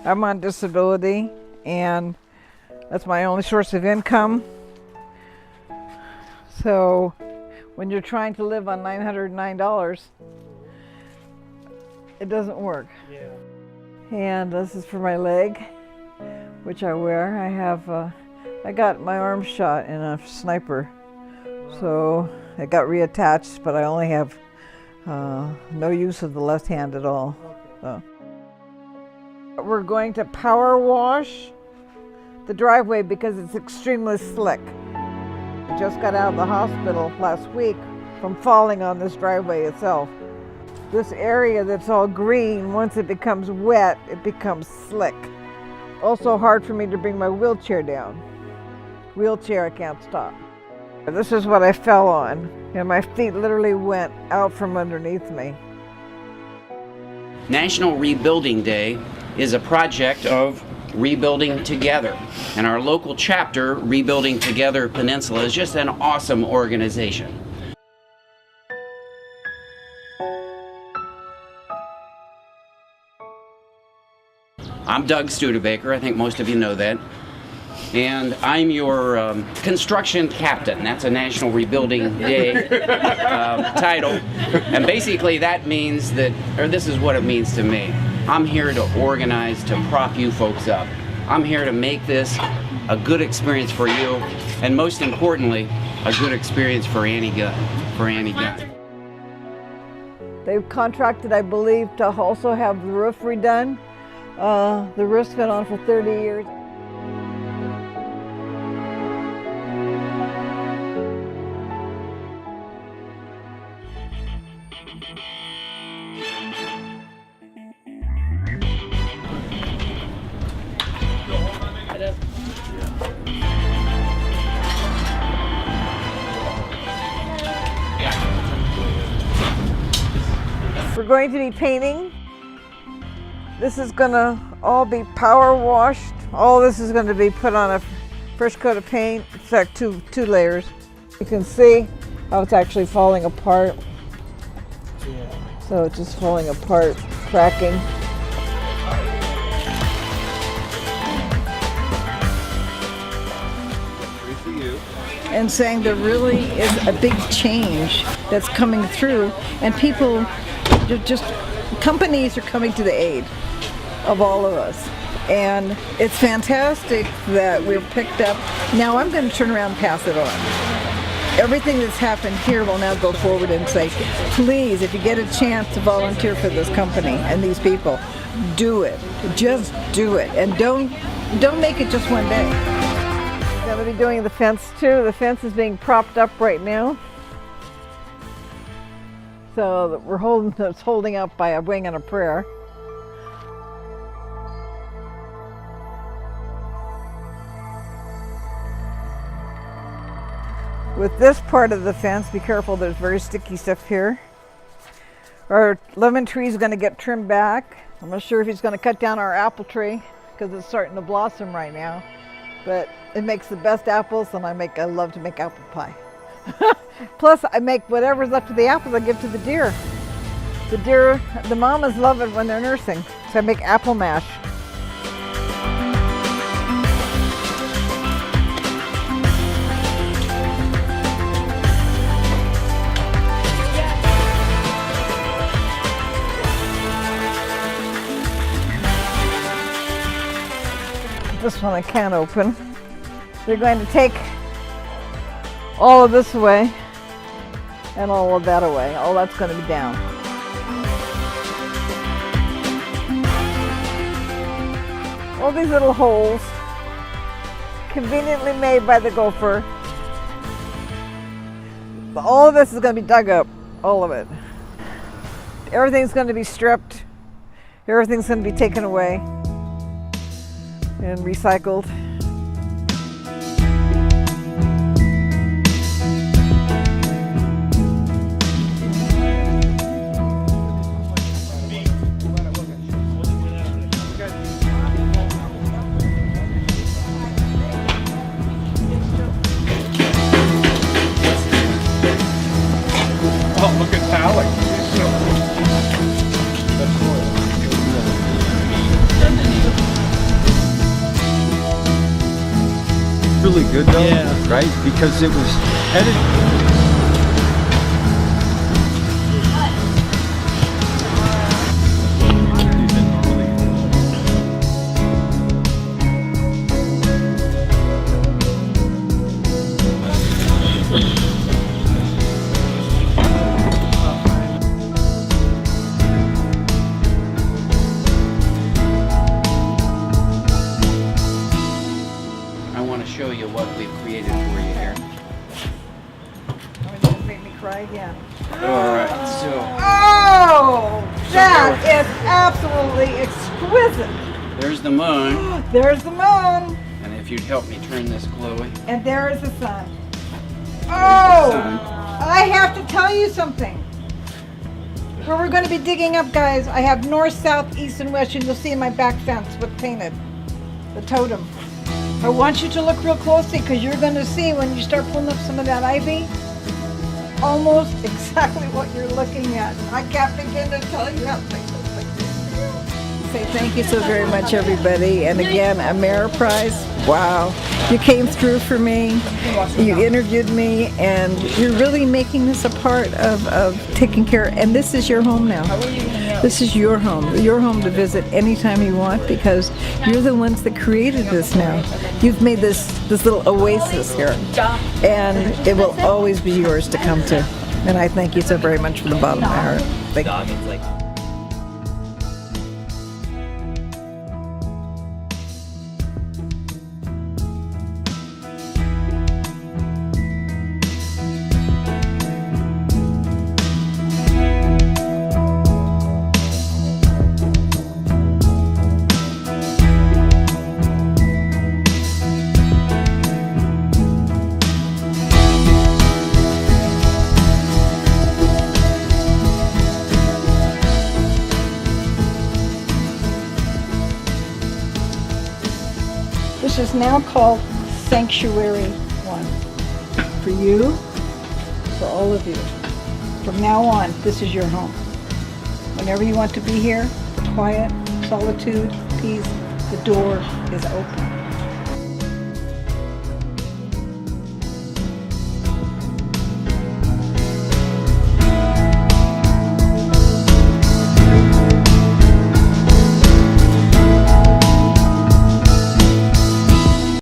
I'm on disability, and that's my only source of income. So when you're trying to live on $909, it doesn't work. Yeah. And this is for my leg, which I wear. I got my arm shot in a sniper, so it got reattached, but I only have no use of the left hand at all. So. We're going to power wash the driveway because it's extremely slick. I just got out of the hospital last week from falling on this driveway itself. This area that's all green, once it becomes wet, it becomes slick. Also hard for me to bring my wheelchair down. Wheelchair, I can't stop. This is what I fell on, and my feet literally went out from underneath me. National Rebuilding Day is a project of Rebuilding Together, and our local chapter, Rebuilding Together Peninsula, is just an awesome organization. I'm Doug Studebaker, I think most of you know that, and I'm your construction captain. That's a National Rebuilding Day title, and basically that means that, or this is what it means to me. I'm here to organize, to prop you folks up. I'm here to make this a good experience for you, and most importantly, a good experience for Annie Gunn. They've contracted, I believe, to also have the roof redone. The roof's been on for 30 years. We're going to be painting. This is going to all be power washed. All this is going to be put on a first coat of paint. It's like two layers. You can see how it's actually falling apart. Yeah. So it's just falling apart, cracking. And saying there really is a big change that's coming through, and people companies are coming to the aid of all of us. And it's fantastic that we're picked up. Now I'm going to turn around and pass it on. Everything that's happened here will now go forward and say, please, if you get a chance to volunteer for this company and these people, do it. Just do it. And don't make it just one day. I'm going to be doing the fence too. The fence is being propped up right now. So it's holding up by a wing and a prayer. With this part of the fence, be careful, there's very sticky stuff here. Our lemon tree is going to get trimmed back. I'm not sure if he's going to cut down our apple tree because it's starting to blossom right now. But it makes the best apples, and I love to make apple pie. Plus, I make whatever's left of the apples I give to the deer. The mamas love it when they're nursing, so I make apple mash. This one I can't open. They're going to take all of this away and all of that away. All that's going to be down. All these little holes, conveniently made by the gopher. But all of this is going to be dug up, all of it. Everything's going to be stripped. Everything's going to be taken away and recycled. Oh, look at Alec. That's cool. really good though, Yeah. right? Because it was edited. I want to show you what we've created for you here. Don't make me cry again. All right, so Oh, that is absolutely exquisite. there's the moon, There's the moon, and if you'd help me turn this, Chloe. and there is the sun. Oh, sun. I have to tell you something. Where we're going to be digging up, guys, I have north, south, east, and west, and you'll see in my back fence what's painted. The totem. I want you to look real closely because you're going to see when you start pulling up some of that ivy, almost exactly what you're looking at. I can't begin to tell you how things look like. Say thank you so very much, everybody. And again, Ameriprise, wow. You came through for me, you interviewed me, and you're really making this a part of taking care. And this is your home now. This is your home to visit anytime you want because you're the ones that created this now. You've made this little oasis here, and it will always be yours to come to. And I thank you so very much from the bottom of my heart. Thank you. This is now called Sanctuary 1. For you, for all of you. From now on, this is your home. Whenever you want to be here, quiet, solitude, peace, the door is open.